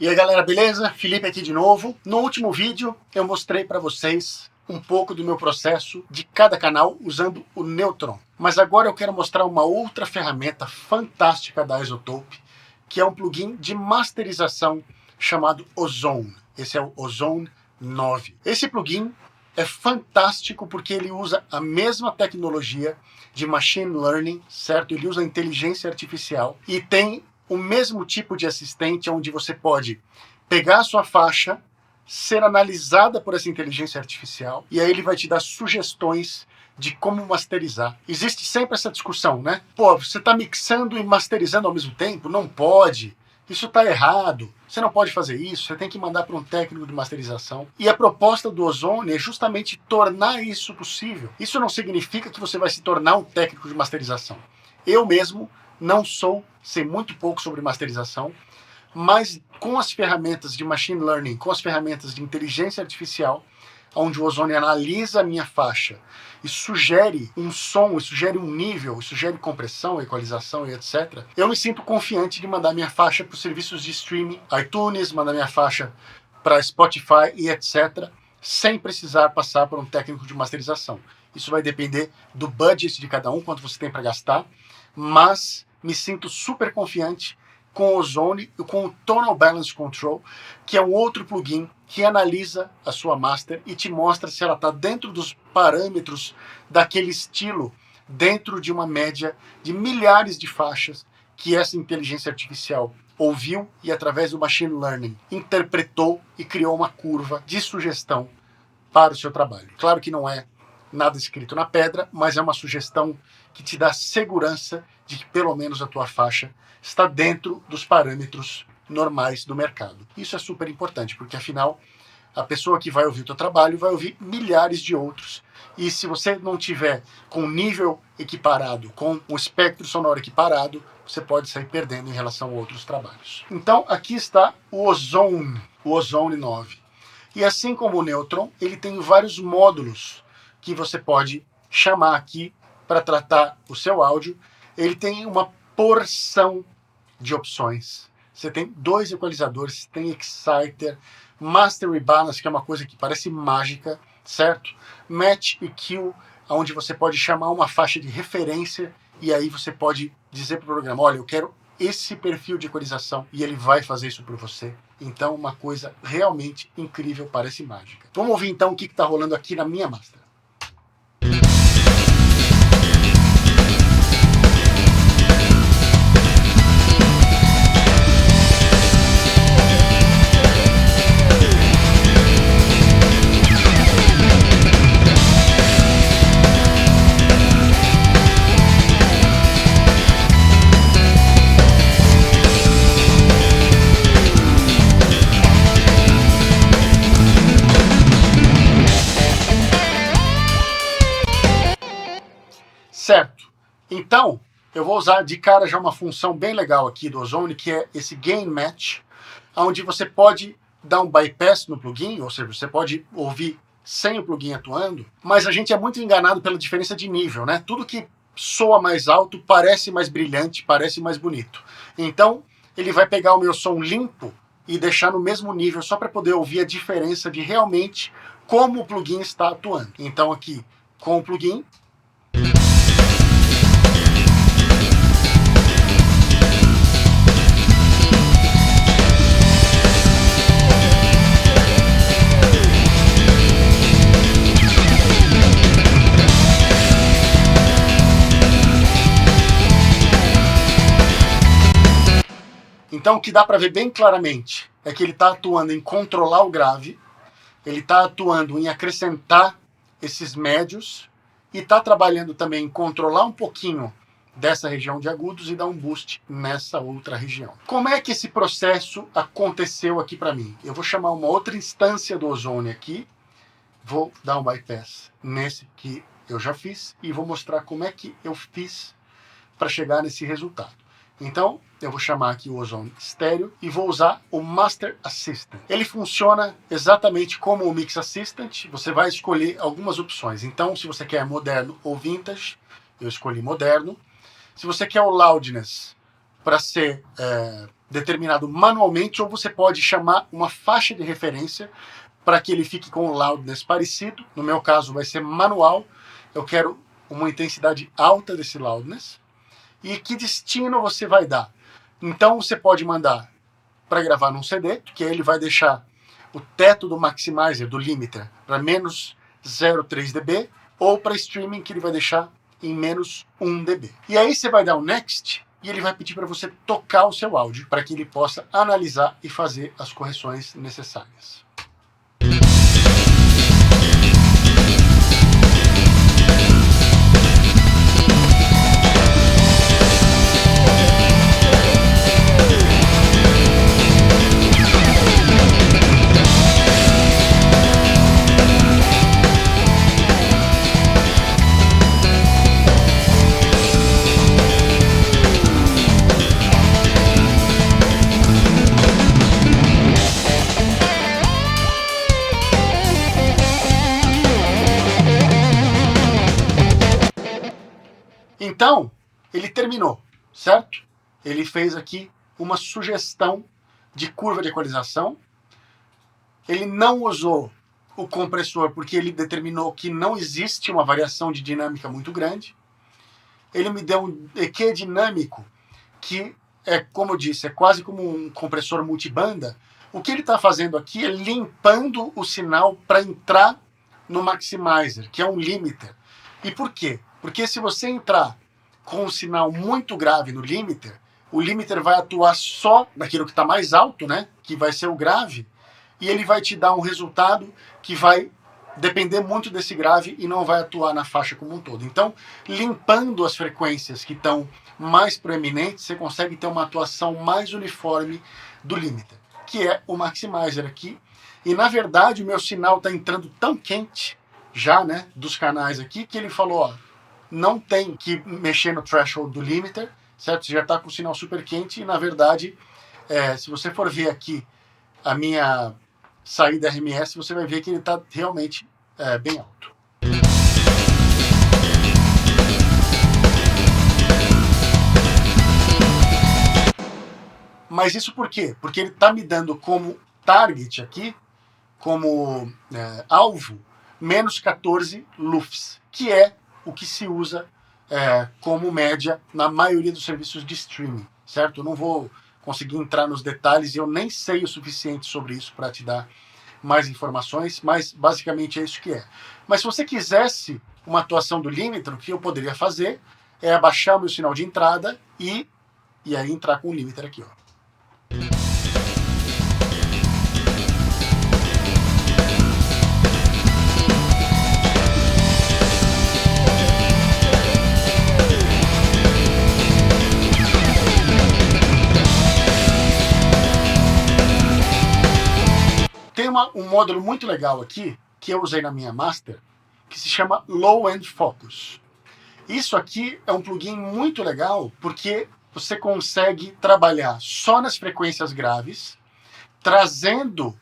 E aí galera, beleza? Felipe aqui de novo. No último vídeo eu mostrei para vocês um pouco do meu processo de cada canal usando o Neutron. Mas agora eu quero mostrar uma outra ferramenta fantástica da iZotope, que é um plugin de masterização chamado Ozone. Esse é o Ozone 9. Esse plugin é fantástico porque ele usa a mesma tecnologia de machine learning, certo? Ele usa inteligência artificial e tem o mesmo tipo de assistente onde você pode pegar a sua faixa, ser analisada por essa inteligência artificial e aí ele vai te dar sugestões de como masterizar. Existe sempre essa discussão, né? Pô, você está mixando e masterizando ao mesmo tempo? Não pode. Isso está errado. Você não pode fazer isso. Você tem que mandar para um técnico de masterização. E a proposta do Ozone é justamente tornar isso possível. Isso não significa que você vai se tornar um técnico de masterização. Eu mesmo não sei muito pouco sobre masterização, mas com as ferramentas de machine learning, com as ferramentas de inteligência artificial, onde o Ozone analisa a minha faixa e sugere um som, e sugere um nível, e sugere compressão, equalização e etc., eu me sinto confiante de mandar minha faixa para os serviços de streaming, iTunes, mandar minha faixa para Spotify e etc., sem precisar passar por um técnico de masterização. Isso vai depender do budget de cada um, quanto você tem para gastar, mas me sinto super confiante com o Ozone e com o Tonal Balance Control, que é um outro plugin que analisa a sua master e te mostra se ela está dentro dos parâmetros daquele estilo, dentro de uma média de milhares de faixas que essa inteligência artificial ouviu e, através do machine learning, interpretou e criou uma curva de sugestão para o seu trabalho. Claro que não é nada escrito na pedra, mas é uma sugestão que te dá segurança de que pelo menos a tua faixa está dentro dos parâmetros normais do mercado. Isso é super importante, porque afinal a pessoa que vai ouvir o teu trabalho vai ouvir milhares de outros. E se você não tiver com o nível equiparado, com o espectro sonoro equiparado, você pode sair perdendo em relação a outros trabalhos. Então aqui está o Ozone 9. E assim como o Neutron, ele tem vários módulos que você pode chamar aqui para tratar o seu áudio. Ele tem uma porção de opções. Você tem 2 equalizadores, tem Exciter, Master Rebalance, que é uma coisa que parece mágica, certo? Match EQ, onde você pode chamar uma faixa de referência e aí você pode dizer para o programa, olha, eu quero esse perfil de equalização e ele vai fazer isso por você. Então, uma coisa realmente incrível, parece mágica. Vamos ouvir então o que está rolando aqui na minha master. Certo, então eu vou usar de cara já uma função bem legal aqui do Ozone, que é esse Gain Match, onde você pode dar um bypass no plugin, ou seja, você pode ouvir sem o plugin atuando, mas a gente é muito enganado pela diferença de nível, né? Tudo que soa mais alto parece mais brilhante, parece mais bonito. Então ele vai pegar o meu som limpo e deixar no mesmo nível, só para poder ouvir a diferença de realmente como o plugin está atuando. Então aqui, com o plugin, então, o que dá para ver bem claramente é que ele está atuando em controlar o grave, ele está atuando em acrescentar esses médios e está trabalhando também em controlar um pouquinho dessa região de agudos e dar um boost nessa outra região. Como é que esse processo aconteceu aqui para mim? Eu vou chamar uma outra instância do Ozone aqui, vou dar um bypass nesse que eu já fiz e vou mostrar como é que eu fiz para chegar nesse resultado. Então, eu vou chamar aqui o Ozone Stereo e vou usar o Master Assistant. Ele funciona exatamente como o Mix Assistant, você vai escolher algumas opções. Então, se você quer moderno ou vintage, eu escolhi moderno. Se você quer o Loudness para ser determinado manualmente, ou você pode chamar uma faixa de referência para que ele fique com um loudness parecido. No meu caso vai ser manual, eu quero uma intensidade alta desse loudness. E que destino você vai dar? Então você pode mandar para gravar num CD, que aí ele vai deixar o teto do maximizer, do limiter, para menos 0,3 dB, ou para streaming, que ele vai deixar em menos 1 dB. E aí você vai dar o next, e ele vai pedir para você tocar o seu áudio, para que ele possa analisar e fazer as correções necessárias. Então, ele terminou, certo? Ele fez aqui uma sugestão de curva de equalização. Ele não usou o compressor porque ele determinou que não existe uma variação de dinâmica muito grande. Ele me deu um EQ dinâmico que é, como eu disse, é quase como um compressor multibanda. O que ele está fazendo aqui é limpando o sinal para entrar no maximizer, que é um limiter. E por quê? Porque se você entrar com um sinal muito grave no limiter, o limiter vai atuar só naquilo que está mais alto, né? Que vai ser o grave, e ele vai te dar um resultado que vai depender muito desse grave e não vai atuar na faixa como um todo. Então, limpando as frequências que estão mais proeminentes, você consegue ter uma atuação mais uniforme do limiter, que é o maximizer aqui. E, na verdade, o meu sinal está entrando tão quente já, né, dos canais aqui, que ele falou, ó, não tem que mexer no threshold do limiter, certo? Você já está com o sinal super quente e, na verdade, se você for ver aqui a minha saída RMS, você vai ver que ele está realmente bem alto. Mas isso por quê? Porque ele está me dando como target aqui, como alvo, menos 14 LUFS, que é o que se usa como média na maioria dos serviços de streaming, certo? Eu não vou conseguir entrar nos detalhes e eu nem sei o suficiente sobre isso para te dar mais informações, mas basicamente é isso que é. Mas se você quisesse uma atuação do limiter, o que eu poderia fazer é abaixar o meu sinal de entrada e aí entrar com o limiter aqui, ó. Tem um módulo muito legal aqui, que eu usei na minha master, que se chama Low End Focus. Isso aqui é um plugin muito legal, porque você consegue trabalhar só nas frequências graves, trazendo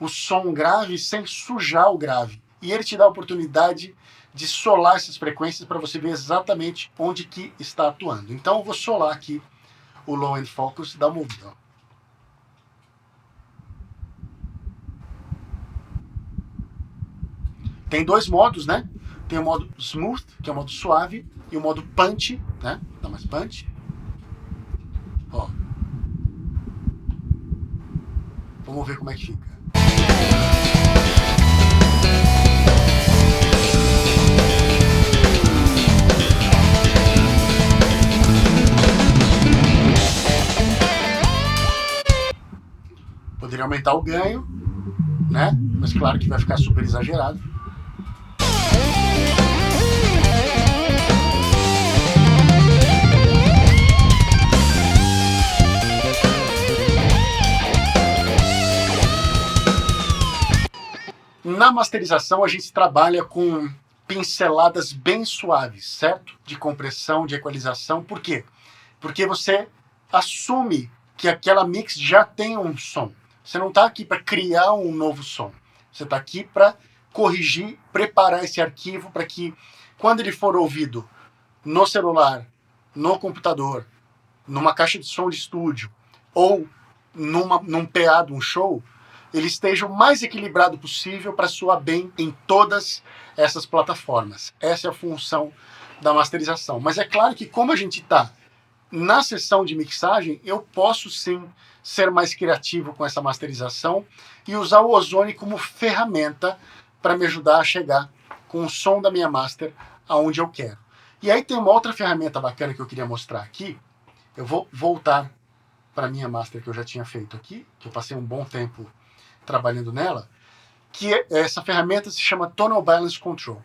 o som grave sem sujar o grave. E ele te dá a oportunidade de solar essas frequências para você ver exatamente onde que está atuando. Então eu vou solar aqui o Low End Focus e dar uma ouvida, ó. Tem dois modos, né? Tem o modo Smooth, que é o modo suave, e o modo Punch, né? Dá mais Punch. Ó. Vamos ver como é que fica. Poderia aumentar o ganho, né? Mas claro que vai ficar super exagerado. Na masterização, a gente trabalha com pinceladas bem suaves, certo? De compressão, de equalização. Por quê? Porque você assume que aquela mix já tem um som. Você não está aqui para criar um novo som. Você está aqui para corrigir, preparar esse arquivo para que, quando ele for ouvido no celular, no computador, numa caixa de som de estúdio ou num PA de um show, ele esteja o mais equilibrado possível para soar bem em todas essas plataformas. Essa é a função da masterização. Mas é claro que como a gente está na sessão de mixagem, eu posso sim ser mais criativo com essa masterização e usar o Ozone como ferramenta para me ajudar a chegar com o som da minha master aonde eu quero. E aí tem uma outra ferramenta bacana que eu queria mostrar aqui. Eu vou voltar para a minha master que eu já tinha feito aqui, que eu passei um bom tempo trabalhando nela, que essa ferramenta se chama Tonal Balance Control.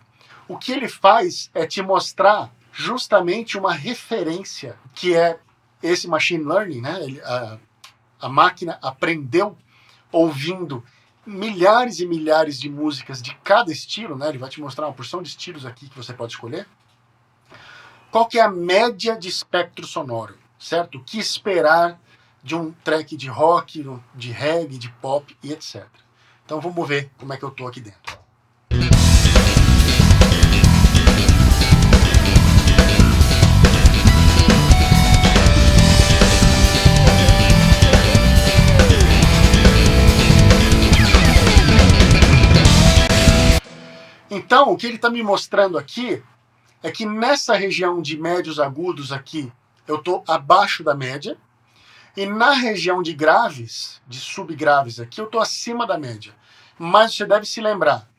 O que ele faz é te mostrar justamente uma referência, que é esse machine learning, né? A máquina aprendeu ouvindo milhares e milhares de músicas de cada estilo, né? Ele vai te mostrar uma porção de estilos aqui que você pode escolher. Qual que é a média de espectro sonoro, certo? O que esperar de um track de rock, de reggae, de pop e etc. Então vamos ver como é que eu estou aqui dentro. Então, o que ele está me mostrando aqui é que nessa região de médios agudos aqui, eu estou abaixo da média, e na região de graves, de subgraves aqui, eu estou acima da média. Mas você deve se lembrar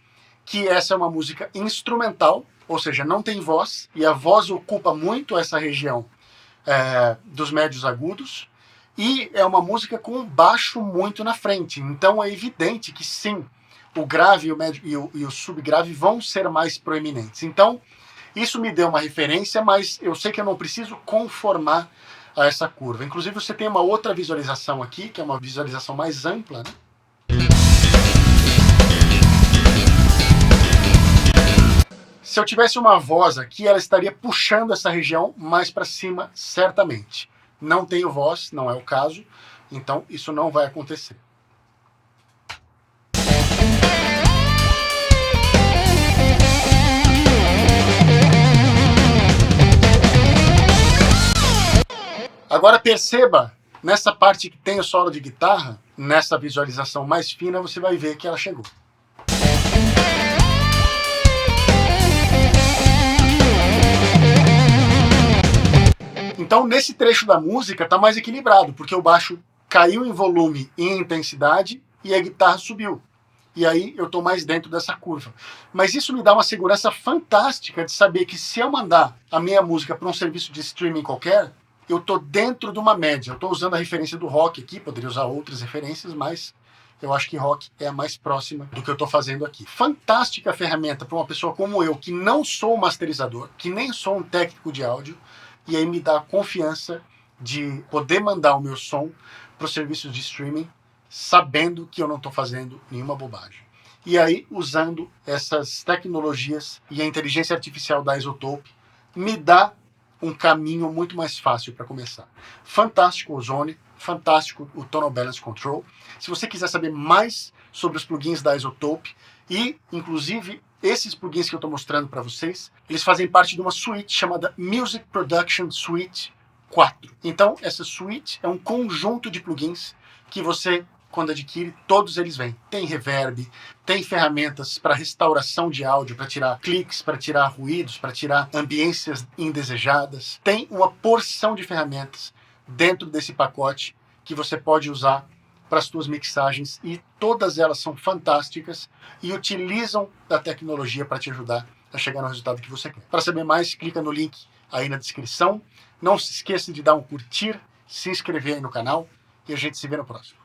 que essa é uma música instrumental, ou seja, não tem voz, e a voz ocupa muito essa região dos médios agudos, e é uma música com um baixo muito na frente. Então é evidente que sim, o grave e o, médio, e o subgrave vão ser mais proeminentes. Então, isso me deu uma referência, mas eu sei que eu não preciso conformar a essa curva. Inclusive, você tem uma outra visualização aqui, que é uma visualização mais ampla, né? Se eu tivesse uma voz aqui, ela estaria puxando essa região mais para cima, certamente. Não tenho voz, não é o caso, então isso não vai acontecer. Agora perceba, nessa parte que tem o solo de guitarra, nessa visualização mais fina, você vai ver que ela chegou. Então, nesse trecho da música, está mais equilibrado, porque o baixo caiu em volume e em intensidade e a guitarra subiu. E aí eu estou mais dentro dessa curva. Mas isso me dá uma segurança fantástica de saber que se eu mandar a minha música para um serviço de streaming qualquer, eu estou dentro de uma média. Eu estou usando a referência do rock aqui, poderia usar outras referências, mas eu acho que rock é a mais próxima do que eu estou fazendo aqui. Fantástica ferramenta para uma pessoa como eu, que não sou um masterizador, que nem sou um técnico de áudio, e aí me dá a confiança de poder mandar o meu som para os serviços de streaming, sabendo que eu não estou fazendo nenhuma bobagem. E aí, usando essas tecnologias e a inteligência artificial da iZotope, me dá um caminho muito mais fácil para começar. Fantástico o Ozone, fantástico o Tonal Balance Control. Se você quiser saber mais sobre os plugins da iZotope e, inclusive, esses plugins que eu estou mostrando para vocês, eles fazem parte de uma suite chamada Music Production Suite 4. Então, essa suite é um conjunto de plugins que você, quando adquire, todos eles vêm. Tem reverb, tem ferramentas para restauração de áudio, para tirar cliques, para tirar ruídos, para tirar ambiências indesejadas. Tem uma porção de ferramentas dentro desse pacote que você pode usar para as suas mixagens, e todas elas são fantásticas e utilizam da tecnologia para te ajudar a chegar no resultado que você quer. Para saber mais, clica no link aí na descrição. Não se esqueça de dar um curtir, se inscrever aí no canal, e a gente se vê no próximo.